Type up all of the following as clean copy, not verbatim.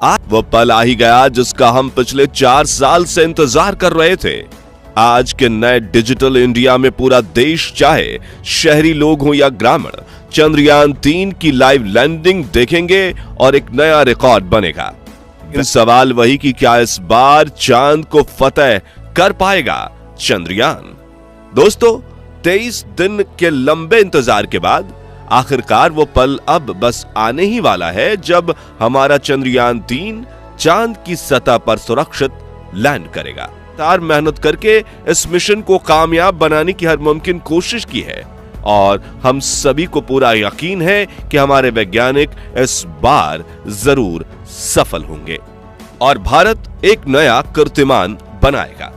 आज वो पल आ ही गया जिसका हम पिछले 4 साल से इंतजार कर रहे थे। आज के नए डिजिटल इंडिया में पूरा देश, चाहे शहरी लोग हो या ग्रामीण, चंद्रयान 3 की लाइव लैंडिंग देखेंगे और एक नया रिकॉर्ड बनेगा। सवाल वही कि क्या इस बार चांद को फतेह कर पाएगा चंद्रयान? दोस्तों, 23 दिन के लंबे इंतजार के बाद आखिरकार वो पल अब बस आने ही वाला है जब हमारा चंद्रयान 3 चांद की सतह पर सुरक्षित लैंड करेगा। मेहनत करके इस मिशन को कामयाब बनाने की हर मुमकिन कोशिश की है और हम सभी को पूरा यकीन है कि हमारे वैज्ञानिक इस बार जरूर सफल होंगे और भारत एक नया कीर्तिमान बनाएगा।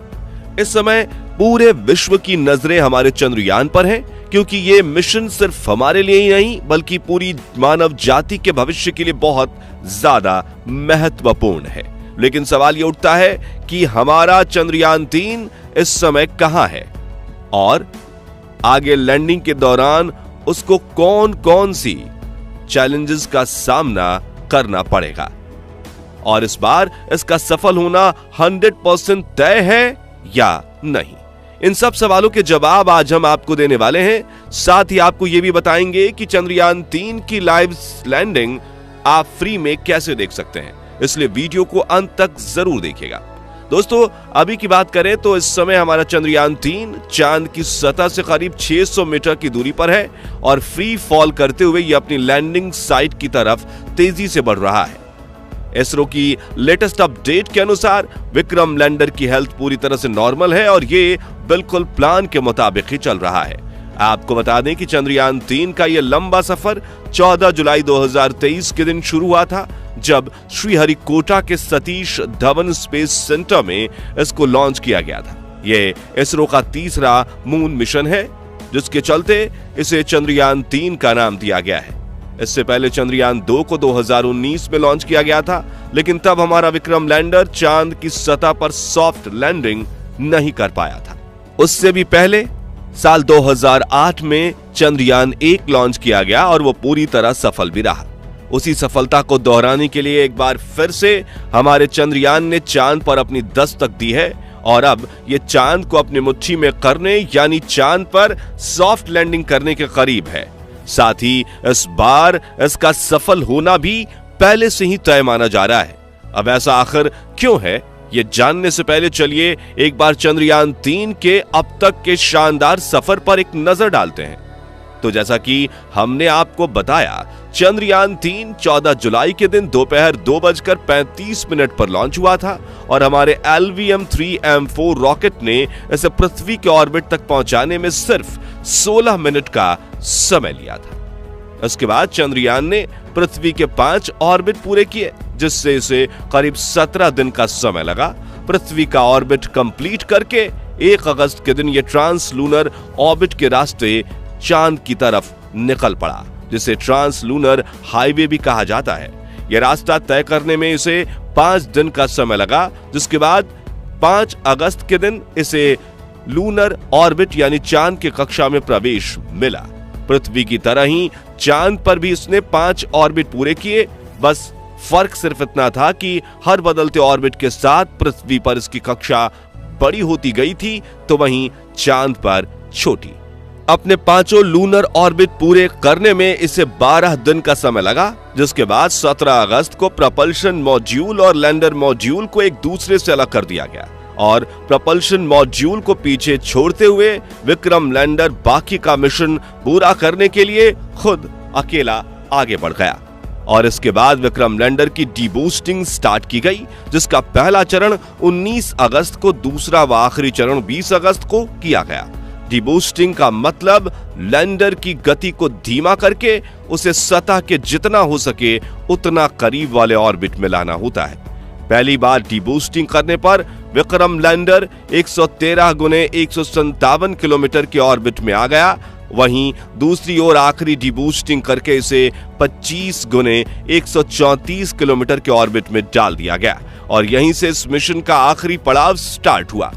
इस समय पूरे विश्व की नजरें हमारे चंद्रयान पर हैं, क्योंकि ये मिशन सिर्फ हमारे लिए ही नहीं बल्कि पूरी मानव जाति के भविष्य के लिए बहुत ज्यादा महत्वपूर्ण है। लेकिन सवाल ये उठता है कि हमारा चंद्रयान 3 इस समय कहां है और आगे लैंडिंग के दौरान उसको कौन कौन सी चैलेंजेस का सामना करना पड़ेगा और इस बार इसका सफल होना 100% तय है या नहीं। इन सब सवालों के जवाब आज हम आपको देने वाले हैं। साथ ही आपको यह भी बताएंगे कि चंद्रयान 3 की लाइव लैंडिंग आप फ्री में कैसे देख सकते हैं, इसलिए वीडियो को अंत तक जरूर देखिएगा। दोस्तों, अभी की बात करें तो इस समय हमारा चंद्रयान 3 चांद की सतह से करीब 600 मीटर की दूरी पर है और फ्री फॉल करते हुए ये अपनी लैंडिंग साइट की तरफ तेजी से बढ़ रहा है। इसरो की लेटेस्ट अपडेट के अनुसार विक्रम लैंडर की हेल्थ पूरी तरह से नॉर्मल है और ये बिल्कुल प्लान के मुताबिक ही चल रहा है। आपको बता दें कि चंद्रयान 3 का यह लंबा सफर 14 जुलाई 2023 के दिन शुरू हुआ था, जब श्रीहरिकोटा के सतीश धवन स्पेस सेंटर में इसको लॉन्च किया गया था। यह इसरो का तीसरा मून मिशन है, जिसके चलते इसे चंद्रयान 3 का नाम दिया गया है। इससे पहले चंद्रयान 2 को 2019 में लॉन्च किया गया था, लेकिन तब हमारा विक्रम लैंडर चांद की सतह पर सॉफ्ट लैंडिंग नहीं कर पाया था। उससे भी पहले साल 2008 में चंद्रयान 1 लॉन्च किया गया और वो पूरी तरह सफल भी रहा। उसी सफलता को दोहराने के लिए एक बार फिर से हमारे चंद्रयान ने चांद पर अपनी दस्तक दी है और अब ये चांद को अपनी मुट्ठी में करने यानी चांद पर सॉफ्ट लैंडिंग करने के करीब है। साथ ही इस बार इसका सफल होना भी पहले से ही तय माना जा रहा है। अब ऐसा आखिर क्यों है, ये जानने से पहले चलिए एक बार चंद्रयान 3 के अब तक के शानदार सफर पर एक नजर डालते हैं। तो जैसा कि हमने आपको बताया, चंद्रयान 3 14 जुलाई के दिन दोपहर 2:35 पर लॉन्च हुआ था और हमारे LVM-3M4 रॉकेट ने इसे पृथ्वी के ऑर्बिट तक पहुंचाने में सिर्फ 16 मिनट का समय लिया था। इसके बाद चंद्रयान ने पृथ्वी के 5 ऑर्बिट पूरे किए, जिससे इसे करीब 17 दिन का समय लगा। पृथ्वी का ऑर्बिट कंप्लीट करके 1 अगस्त के दिन यह ट्रांस लूनर ऑर्बिट के रास्ते चांद की तरफ निकल पड़ा, जिसे ट्रांस लूनर हाईवे भी कहा जाता है। यह रास्ता तय करने में इसे 5 दिन का समय लगा, जिसके बाद 5 अगस्त के दिन इसे लूनर ऑर्बिट यानी चांद की कक्षा में प्रवेश मिला। पृथ्वी की तरह ही चांद पर भी इसने 5 ऑर्बिट पूरे किए। बस फर्क सिर्फ इतना था कि हर बदलते ऑर्बिट के साथ पृथ्वी पर इसकी कक्षा बड़ी होती गई थी, तो वहीं चांद पर छोटी। अपने 5 लूनर ऑर्बिट पूरे करने में इसे 12 दिन का समय लगा, जिसके बाद 17 अगस्त को propulsion मॉड्यूल और लैंडर मॉड्यूल को एक दूसरे से अलग कर दिया गया और propulsion मॉड्यूल को पीछे छोड़ते हुए विक्रम लैंडर बाकी का मिशन पूरा करने के लिए खुद अकेला आगे बढ़ गया। और इसके बाद विक्रम लैंडर की डीबूस्टिंग स्टार्ट की गई, जिसका पहला चरण 19 अगस्त को, दूसरा व आखिरी चरण 20 अगस्त को किया गया। डीबूस्टिंग का मतलब लैंडर की गति को धीमा करके उसे सतह के जितना हो सके उतना करीब वाले ऑर्बिट में लाना होता है। पहली बार डीबूस्टिंग करने पर विक्रम लैंडर 113 गुने 157 किलोमीटर के ऑर्बिट में आ गया। वहीं दूसरी ओर आखिरी डीबूस्टिंग करके इसे 25 गुने 134 किलोमीटर के ऑर्बिट में डाल दिया गया और यहीं से इस मिशन का आखिरी पड़ाव स्टार्ट हुआ।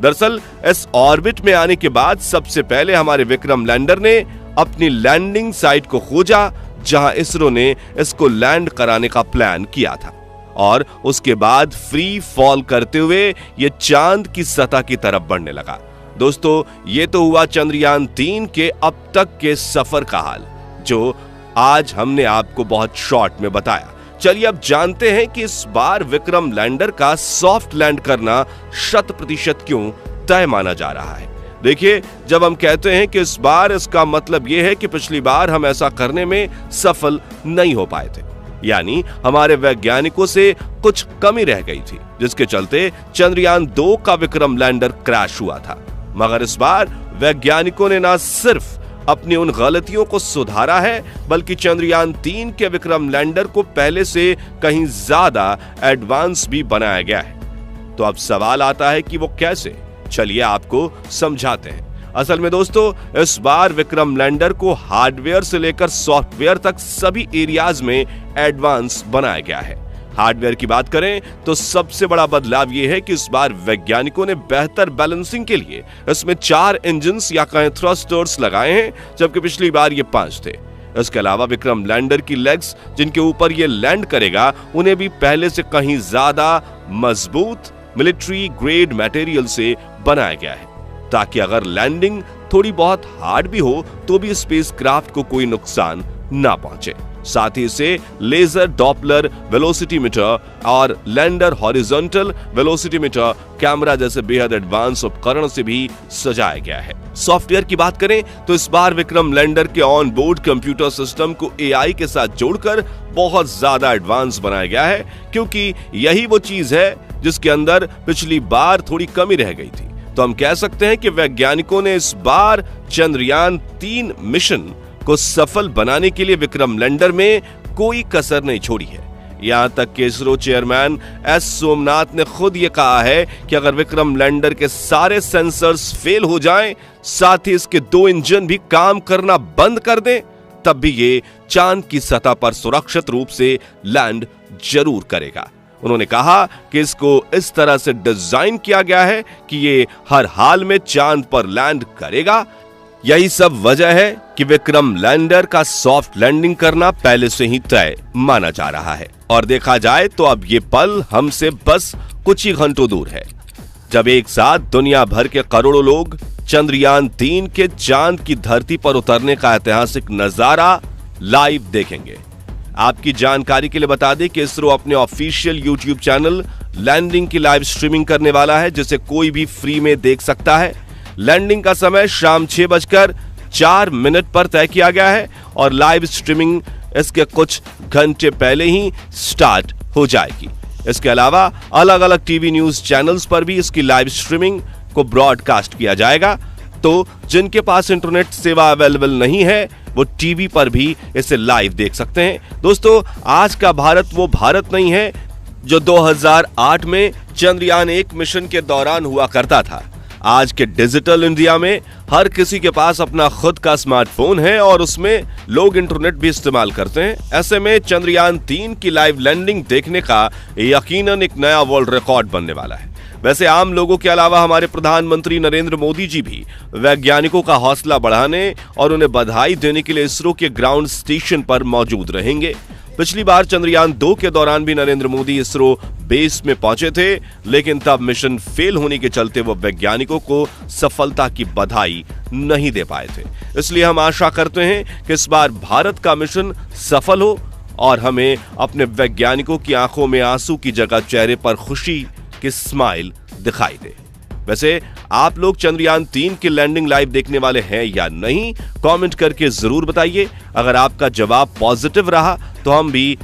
दरअसल इस ऑर्बिट में आने के बाद सबसे पहले हमारे विक्रम लैंडर ने अपनी लैंडिंग साइट को खोजा, जहां इसरो ने इसको लैंड कराने का प्लान किया था। और उसके बाद फ्री फॉल करते हुए ये चांद की सतह की तरफ बढ़ने लगा। दोस्तों, ये तो हुआ चंद्रयान 3 के अब तक के सफर का हाल, जो आज हमने आपको बहुत शॉर्ट में बताया। चलिए अब जानते हैं कि इस बार विक्रम लैंडर का सॉफ्ट लैंड करना 100% क्यों तय माना जा रहा है। देखिए, जब हम कहते हैं कि इस बार, इसका मतलब यह है कि पिछली बार हम ऐसा करने में सफल नहीं हो पाए थे, यानी हमारे वैज्ञानिकों से कुछ कमी रह गई थी, जिसके चलते चंद्रयान 2 का विक्रम लैंडर क्रैश हुआ था। मगर इस बार वैज्ञानिकों ने न सिर्फ अपनी उन गलतियों को सुधारा है, बल्कि चंद्रयान 3 के विक्रम लैंडर को पहले से कहीं ज्यादा एडवांस भी बनाया गया है। तो अब सवाल आता है कि वो कैसे? चलिए आपको समझाते हैं। असल में दोस्तों, इस बार विक्रम लैंडर को हार्डवेयर से लेकर सॉफ्टवेयर तक सभी एरियाज में एडवांस बनाया गया है। हार्डवेयर की बात करें तो सबसे बड़ा बदलाव यह है कि इस बार वैज्ञानिकों ने बेहतर बैलेंसिंग के लिए इसमें 4 इंजन्स या कहें थ्रस्टर्स लगाए हैं, जबकि पिछली बार ये 5 थे। इसके अलावा विक्रम लैंडर की लेग्स जिनके ऊपर ये लैंड करेगा, उन्हें भी पहले से कहीं ज्यादा मजबूत मिलिट्री ग्रेड मटेरियल से बनाया गया है, ताकि अगर लैंडिंग थोड़ी बहुत हार्ड भी हो तो भी स्पेसक्राफ्ट को कोई नुकसान ना पहुंचे। साथ ही इसे लेजर डॉपलर वेलोसिटीमीटर और लैंडर हॉरिजॉन्टल वेलोसिटीमीटर कैमरा जैसे बेहद एडवांस उपकरण से भी सजाया गया है। सॉफ्टवेयर की बात करें तो इस बार विक्रम लैंडर के ऑन बोर्ड कंप्यूटर सिस्टम को एआई के साथ जोड़कर बहुत ज्यादा एडवांस बनाया गया है, क्योंकि यही वो चीज है जिसके अंदर पिछली बार थोड़ी कमी रह गई थी। तो हम कह सकते हैं कि वैज्ञानिकों ने इस बार चंद्रयान 3 मिशन को सफल बनाने के लिए विक्रम लैंडर में कोई कसर नहीं छोड़ी है। यहां तक कि इसरो चेयरमैन एस सोमनाथ ने खुद ये कहा है कि अगर विक्रम लैंडर के सारे सेंसर्स फेल हो जाएं, साथ ही इसके 2 इंजन भी काम करना बंद कर दें, तब भी ये चांद की सतह पर सुरक्षित रूप से लैंड जरूर करेगा। उन्होंने कहा कि इसको इस तरह से डिजाइन किया गया है कि ये हर हाल में चांद पर लैंड करेगा। यही सब वजह है कि विक्रम लैंडर का सॉफ्ट लैंडिंग करना पहले से ही तय माना जा रहा है। और देखा जाए तो अब ये पल हमसे बस कुछ ही घंटों दूर है, जब एक साथ दुनिया भर के करोड़ों लोग चंद्रयान 3 के चांद की धरती पर उतरने का ऐतिहासिक नजारा लाइव देखेंगे। आपकी जानकारी के लिए बता दें कि इसरो अपने ऑफिशियल यूट्यूब चैनल लैंडिंग की लाइव स्ट्रीमिंग करने वाला है, जिसे कोई भी फ्री में देख सकता है। लैंडिंग का समय शाम 6:04 पर तय किया गया है और लाइव स्ट्रीमिंग इसके कुछ घंटे पहले ही स्टार्ट हो जाएगी। इसके अलावा अलग अलग टीवी न्यूज चैनल्स पर भी इसकी लाइव स्ट्रीमिंग को ब्रॉडकास्ट किया जाएगा। तो जिनके पास इंटरनेट सेवा अवेलेबल नहीं है, वो टीवी पर भी इसे लाइव देख सकते हैं। दोस्तों, आज का भारत वो भारत नहीं है जो 2008 में चंद्रयान 1 मिशन के दौरान हुआ करता था। आज के डिजिटल इंडिया में हर किसी के पास अपना खुद का स्मार्टफोन है और उसमें लोग इंटरनेट भी इस्तेमाल करते हैं। ऐसे में चंद्रयान 3 की लाइव लैंडिंग देखने का यकीनन एक नया वर्ल्ड रिकॉर्ड बनने वाला है। वैसे आम लोगों के अलावा हमारे प्रधानमंत्री नरेंद्र मोदी जी भी वैज्ञानिकों का हौसला बढ़ाने और उन्हें बधाई देने के लिए इसरो के ग्राउंड स्टेशन पर मौजूद रहेंगे। पिछली बार चंद्रयान 2 के दौरान भी नरेंद्र मोदी इसरो बेस में पहुंचे थे, लेकिन तब मिशन फेल होने के चलते वो वैज्ञानिकों को सफलता की बधाई नहीं दे पाए थे। इसलिए हम आशा करते हैं कि इस बार भारत का मिशन सफल हो और हमें अपने वैज्ञानिकों की आंखों में आंसू की जगह चेहरे पर खुशी की स्माइल दिखाई दे। वैसे आप लोग चंद्रयान 3 की लैंडिंग लाइव देखने वाले हैं या नहीं, कमेंट करके जरूर बताइए। अगर आपका जवाब पॉजिटिव रहा तो हम भी